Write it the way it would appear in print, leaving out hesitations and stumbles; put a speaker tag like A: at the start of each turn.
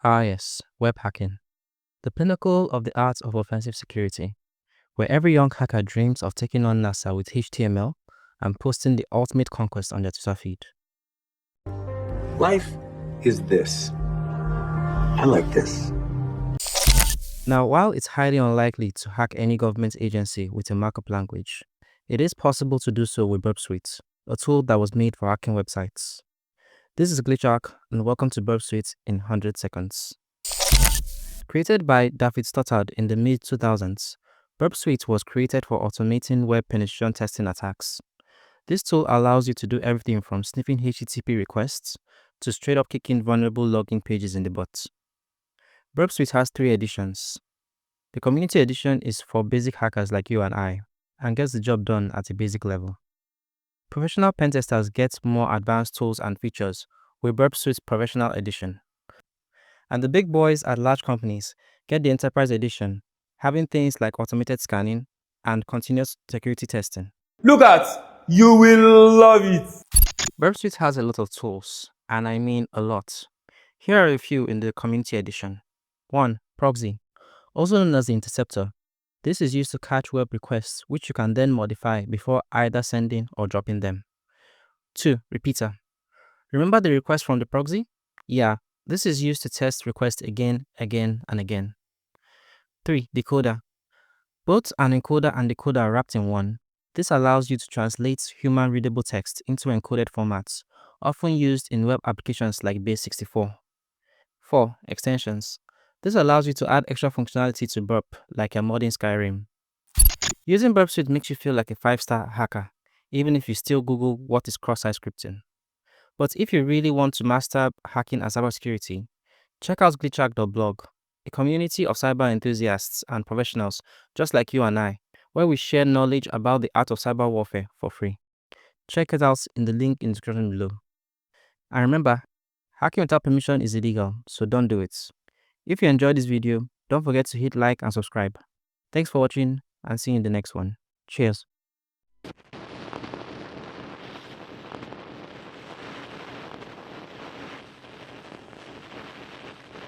A: Ah yes, web hacking, the pinnacle of the art of offensive security, where every young hacker dreams of taking on NASA with HTML and posting the ultimate conquest on their Twitter feed.
B: Life is this. I like this.
A: Now, while it's highly unlikely to hack any government agency with a markup language, it is possible to do so with Burp Suite, a tool that was made for hacking websites. This is Glitchhack, and welcome to Burp Suite in 100 seconds. Created by David Stoddard in the mid-2000s, Burp Suite was created for automating web penetration testing attacks. This tool allows you to do everything from sniffing HTTP requests to straight up kicking vulnerable login pages in the butt. Burp Suite has 3 editions. The Community Edition is for basic hackers like you and I, and gets the job done at a basic level. Professional pen testers get more advanced tools and features with Burp Suite's Professional Edition. And the big boys at large companies get the Enterprise Edition, having things like automated scanning and continuous security testing.
C: Look at, you will love it.
A: Burp Suite has a lot of tools, and I mean a lot. Here are a few in the Community Edition. 1. Proxy, also known as the interceptor. This is used to catch web requests, which you can then modify before either sending or dropping them. 2. Repeater. Remember the request from the proxy? Yeah, this is used to test requests again, and again. 3. Decoder. Both an encoder and decoder are wrapped in one. This allows you to translate human-readable text into encoded formats, often used in web applications like Base64. 4. Extensions. This allows you to add extra functionality to Burp, like a mod in Skyrim. Using Burp Suite makes you feel like a 5-star hacker, even if you still Google what is cross-site scripting. But if you really want to master hacking and cybersecurity, check out glitchhack.blog, a community of cyber enthusiasts and professionals just like you and I, where we share knowledge about the art of cyber warfare for free. Check it out in the link in the description below. And remember, hacking without permission is illegal, so don't do it. If you enjoyed this video, don't forget to hit like and subscribe. Thanks for watching, and see you in the next one. Cheers.